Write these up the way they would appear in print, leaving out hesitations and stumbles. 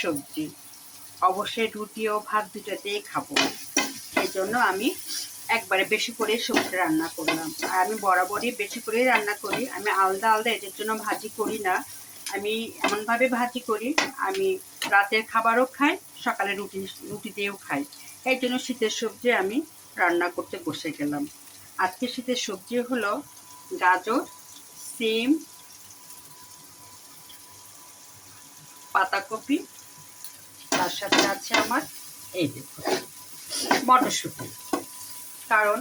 সবজি অবশ্যই রুটি ও ভাত দুটোতেই খাবো। এই জন্য আমি একবারে বেশি করে সবজি রান্না করলাম। আর আমি বরাবরই বেশি করেই রান্না করি। আমি আলাদা আলাদা এদের জন্য ভাজি করি না। আমি এমনভাবে ভাজি করি, আমি রাতের খাবারও খাই, সকালে রুটি দিয়েও খাই। এই জন্য শীতের সবজি আমি রান্না করতে বসে গেলাম। আজকে শীতের সবজি হলো গাজর, সিম, পাতাকপি, তার সাথে আছে আমার এই দেখুন মটরশুঁটি। কারণ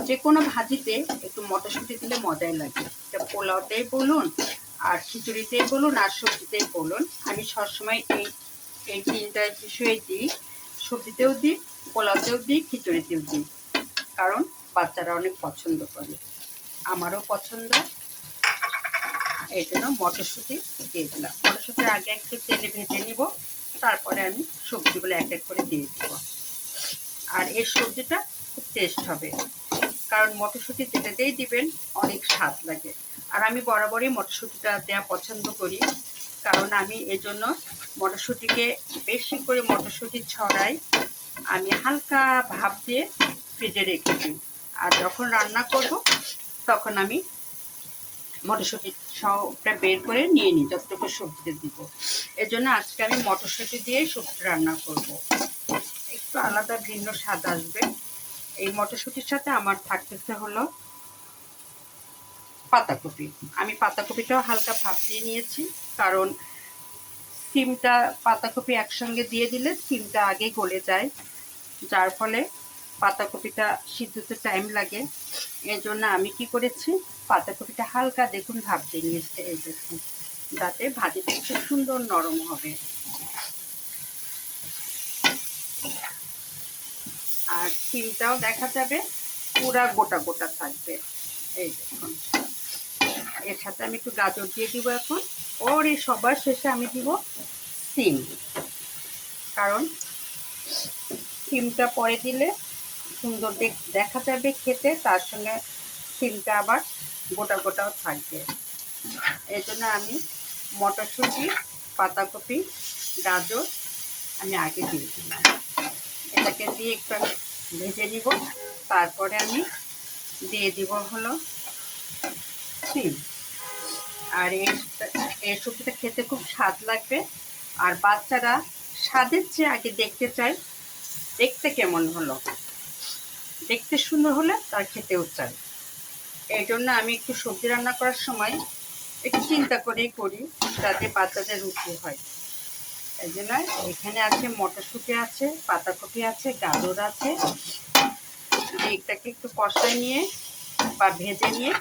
যে কোনো ভাজিতে একটু মটরশুঁটি দিলে মজাই লাগে। এটা পোলাওতেই বলুন, আর খিচুড়িতেই বলুন, আর সবজিতেই বলুন, আমি সবসময় এই তিনটা বিষয়ে দিই। সবজিতেও দিই, পোলাওতেও দিই, খিচুড়িতেও দিই। কারণ বাচ্চারা অনেক পছন্দ করে, আমারও পছন্দ। এই জন্য মটরশুঁটি দিয়ে দিলাম। মটরশুঁটির আগে একটু তেলে ভেজে নিব, তারপরে আমি সবজিগুলো এক এক করে দিয়ে দিব। আর এই সবজিটা খুব টেস্ট হবে, কারণ মটরশুঁটি যেটাতেই দিবেন অনেক স্বাদ লাগে। আর আমি বরাবরই মটরশুঁটিটা দেওয়া পছন্দ করি, কারণ আমি এজন্য মটরশুঁটিকে বেশি করে মটরশুঁটি ছড়াই, আমি হালকা ভাপ দিয়ে ফ্রিজে রেখে দিই। আর যখন রান্না করব তখন আমি মটরশুঁটি সবটা বের করে নিয়ে নিই যতটুকু সবজিতে দিব। এজন্য আজকে আমি মটরশুঁটি দিয়েই সবজি রান্না করব, একটু আলাদা ভিন্ন স্বাদ আসবে। এই মটরশুঁটির সাথে আমার থাকতেছে হলো পাতাকপি। আমি পাতাকপিটাও হালকা ভাপ দিয়ে নিয়েছি, কারণ সিমটা পাতাকপি একসঙ্গে দিয়ে দিলে সিমটা আগে গলে যায়, যার ফলে পাতাকপিটা সিদ্ধতে টাইম লাগে। এই জন্য আমি কি করেছি, পাতাকপিটা হালকা দেখুন ভাপ দিয়ে নিয়েছি, এই দেখুন, যাতে ভাজিটা একটু সুন্দর নরম হবে। আর সিমটাও দেখা যাবে পুরা গোটা গোটা থাকবে, এই দেখুন। এর সাথে আমি একটু গাজর দিয়ে দিব এখন, ওর এই সবার শেষে আমি দিব সিম। কারণ সিমটা পরে দিলে সুন্দর দেখা যাবে খেতে, তার সঙ্গে সিমটা আবার গোটা গোটাও থাকবে। এই জন্য আমি মটরশুঁটি, পাতাকপি, গাজর আমি আগে দিয়ে দিলাম। এটাকে দিয়ে একটু আমি ভেজে নিব, তারপরে আমি দিয়ে দিব হলো সিম। আর এই সবজিটা খেতে খুব স্বাদ লাগবে। আর বাচ্চারা স্বাদের চেয়ে আগে দেখতে চায় দেখতে কেমন হলো, দেখতে সুন্দর হলে তার খেতেও চায়। এই জন্য আমি একটু সবজি রান্না করার সময় একটু চিন্তা করেই করি, যাতে বাচ্চাদের রুচি হয়। এই জন্য এখানে আছে মটরশুঁটি আছে, পাতাকপি আছে, গাজর আছে। এটাকে একটু কষায় নিয়ে বা ভেজে নিয়ে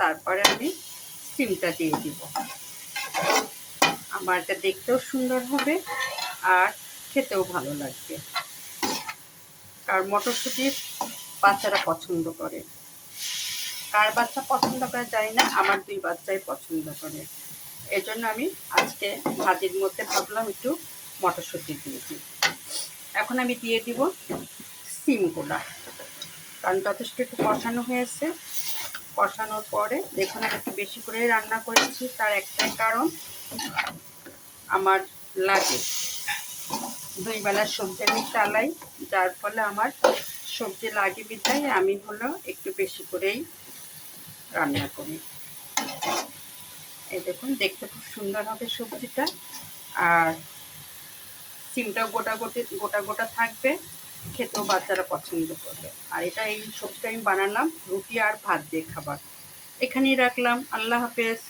তারপরে আমি সিমটা দিয়ে দিব। আমার এটা দেখতেও সুন্দর হবে আর খেতেও ভালো লাগবে, কারণ মটরশুঁটি বাচ্চারা পছন্দ করে। কার বাচ্চা পছন্দ করে জানি না, আমার 2 বাচ্চাই পছন্দ করে। এই জন্য আমি আজকে ভাজির মধ্যে ভাবলাম একটু মটরশুঁটি দিয়ে দিই। এখন আমি দিয়ে দিব সিমগুলা, কারণ যথেষ্ট একটু কষানো হয়েছে। কষানোর পরে দেখুন আমি একটু বেশি করে রান্না করেছি, তার একটাই কারণ আমার লাগে 2 বেলার সবজি আমি চালাই, যার ফলে আমার সবজি লাগে বিধায় আমি হলো একটু বেশি করেই রান্না করি। এই দেখুন দেখতে খুব সুন্দর হবে সবজিটা, আর সিমটাও গোটা গোটা থাকবে, খেতেও বাচ্চারা পছন্দ করবে। আর এই সবজিটা আমি বানালাম রুটি আর ভাত দিয়ে খাবার। এখানেই রাখলাম, আল্লাহ হাফেজ।